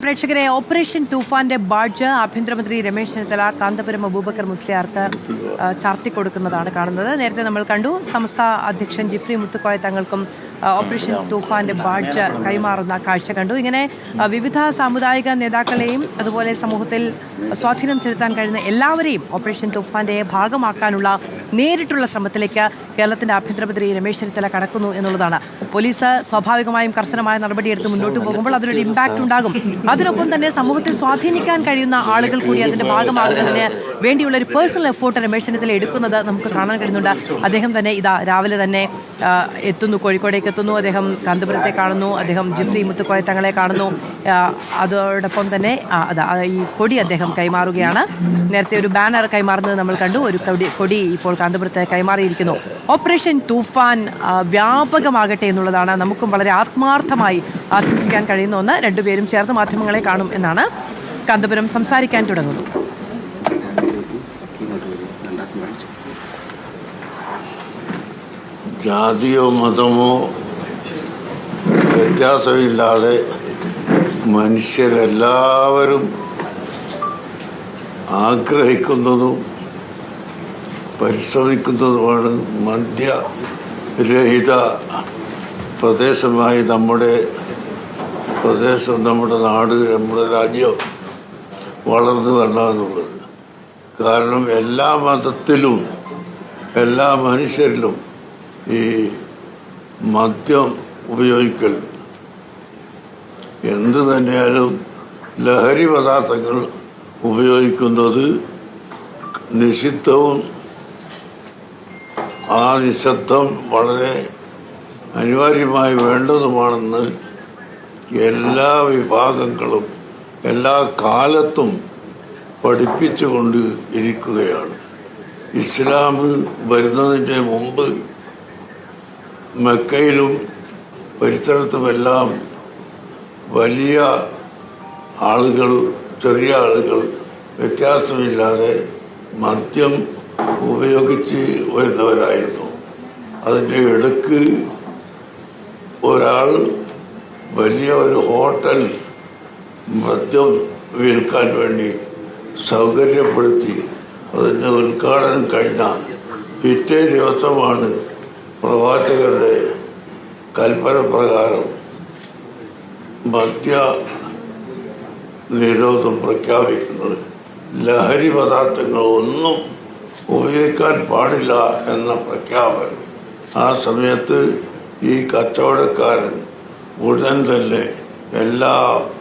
പ്രേക്ഷകരെ ഓപ്പറേഷൻ തൂഫാന്റെ ബാഡ്ജ് ആഭ്യന്തരമന്ത്രി രമേശ് ചെന്നിത്തല കാന്തപുരം അബൂബക്കർ മുസ്ലിയാർക്ക് ചാർത്തിക്കൊടുക്കുന്നതാണ് കാണുന്നത്. നേരത്തെ നമ്മൾ കണ്ടു സംസ്ഥാന അധ്യക്ഷൻ ജിഫ്രി മുത്തുക്കോയ തങ്ങൾക്കും ഓപ്പറേഷൻ തൂഫാന്റെ ബാഡ്ജ് കൈമാറുന്ന കാഴ്ച കണ്ടു. ഇങ്ങനെ വിവിധ സാമുദായിക നേതാക്കളെയും അതുപോലെ സമൂഹത്തിൽ സ്വാധീനം ചെലുത്താൻ കഴിയുന്ന എല്ലാവരെയും ഓപ്പറേഷൻ തൂഫാന്റെ ഭാഗമാക്കാനുള്ള നേരിട്ടുള്ള ശ്രമത്തിലേക്ക് കേരളത്തിന്റെ ആഭ്യന്തരമന്ത്രി രമേശ് ചെന്നിത്തല കടക്കുന്നു എന്നുള്ളതാണ്. പോലീസ് സ്വാഭാവികമായും കർശനമായ നടപടിയെടുത്ത് മുന്നോട്ട് പോകുമ്പോൾ അതിനൊരു ഇമ്പാക്റ്റ് ഉണ്ടാകും. അതിനൊപ്പം തന്നെ സമൂഹത്തിൽ സ്വാധീനിക്കാൻ കഴിയുന്ന ആളുകൾ കൂടി അതിന്റെ ഭാഗമാകുന്നതിന് വേണ്ടിയുള്ള ഒരു പേഴ്സണൽ എഫേർട്ട് രമേശ് ചെന്നിത്തല എടുക്കുന്നത് നമുക്ക് കാണാൻ കഴിയുന്നുണ്ട്. അദ്ദേഹം തന്നെ ഇതാ രാവിലെ തന്നെ എത്തുന്നു, കോഴിക്കോടേക്ക് എത്തുന്നു. അദ്ദേഹം കാന്തപുരത്തെ കാണുന്നു, അദ്ദേഹം ജിഫ്രി മുത്തുക്കോയ തങ്ങളെ കാണുന്നു. അതോടൊപ്പം തന്നെ ഈ കൊടി അദ്ദേഹം കൈമാറുകയാണ്. നേരത്തെ ഒരു ബാനർ കൈമാറുന്നത് നമ്മൾ കണ്ടു. ഒരു കൊടി ഇപ്പോൾ കാന്തപുരത്തെ കൈമാറിയിരിക്കുന്നു. ഓപ്പറേഷൻ തൂഫാൻ വ്യാപകമാകട്ടെ എന്നുള്ളതാണ് നമുക്കും വളരെ ആത്മാർത്ഥമായി ആശംസിക്കാൻ കഴിയുന്ന ഒന്ന്. രണ്ടുപേരും ചേർന്ന് മാധ്യമങ്ങളെ കാണും എന്നാണ് കാന്തപുരം സംസാരിക്കാൻ തുടങ്ങുന്നത്. ജാതിയോ മതമോ വ്യത്യാസമില്ലാതെ മനുഷ്യരെല്ലാവരും ആഗ്രഹിക്കുന്നതും പരിശ്രമിക്കുന്നതുമാണ് മദ്യരഹിത പ്രദേശമായി നമ്മുടെ പ്രദേശം, നമ്മുടെ നാട്, നമ്മുടെ രാജ്യം വളർന്നു വരണമെന്നുള്ളത്. കാരണം എല്ലാ മതത്തിലും എല്ലാ മനുഷ്യരിലും ഈ മദ്യം ഉപയോഗിക്കൽ എന്തു തന്നെയാലും ലഹരി പദാർത്ഥങ്ങൾ ഉപയോഗിക്കുന്നത് നിഷിദ്ധവും ആ നിശബ്ദം വളരെ അനിവാര്യമായി വേണ്ടതുമാണെന്ന് എല്ലാ വിഭാഗങ്ങളും എല്ലാ കാലത്തും പഠിപ്പിച്ചുകൊണ്ട് ഇരിക്കുകയാണ്. ഇസ്ലാം വരുന്നതിൻ്റെ മുമ്പ് മക്കയിലും പരിസരത്തുമെല്ലാം വലിയ ആളുകൾ, ചെറിയ ആളുകൾ വ്യത്യാസമില്ലാതെ മദ്യം ഉപയോഗിച്ച് വരുന്നവരായിരുന്നു. അതിൻ്റെ ഇടയ്ക്ക് ഒരാൾ വലിയ ഒരു ഹോട്ടൽ മദ്യം വിൽക്കാൻ വേണ്ടി സൗകര്യപ്പെടുത്തി. അതിൻ്റെ ഉദ്ഘാടനം കഴിഞ്ഞ പിറ്റേ ദിവസമാണ് പ്രവാചകരുടെ കൽപ്പന പ്രകാരം മദ്യ നിരോധം പ്രഖ്യാപിക്കുന്നത്. ലഹരി പദാർത്ഥങ്ങൾ ഒന്നും ഉപയോഗിക്കാൻ പാടില്ല എന്ന പ്രഖ്യാപനം. ആ സമയത്ത് ഈ കച്ചവടക്കാരൻ ഉടൻ തന്നെ എല്ലാ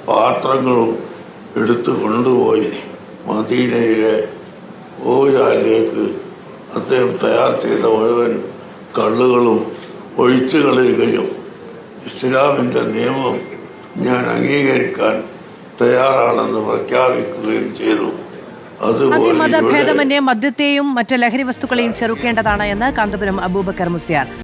പാത്രങ്ങളും എടുത്തു കൊണ്ടുപോയി മദീനയിലെ ഓജാലിലേക്ക് അദ്ദേഹം തയ്യാർ ചെയ്ത മുഴുവൻ കള്ളുകളും ഒഴിച്ചു കളയുകയും ഇസ്ലാമിൻ്റെ നിയമം ഞാൻ അംഗീകരിക്കാൻ തയ്യാറാണെന്ന് പ്രഖ്യാപിക്കുകയും ചെയ്തു. അതുപോലെ മതഭേദമന്യേ മദ്യത്തെയും മറ്റ് ലഹരി വസ്തുക്കളെയും ചെറുക്കേണ്ടതാണ് എന്ന് കാന്തപുരം അബൂബക്കർ മുസ്ലിയാർ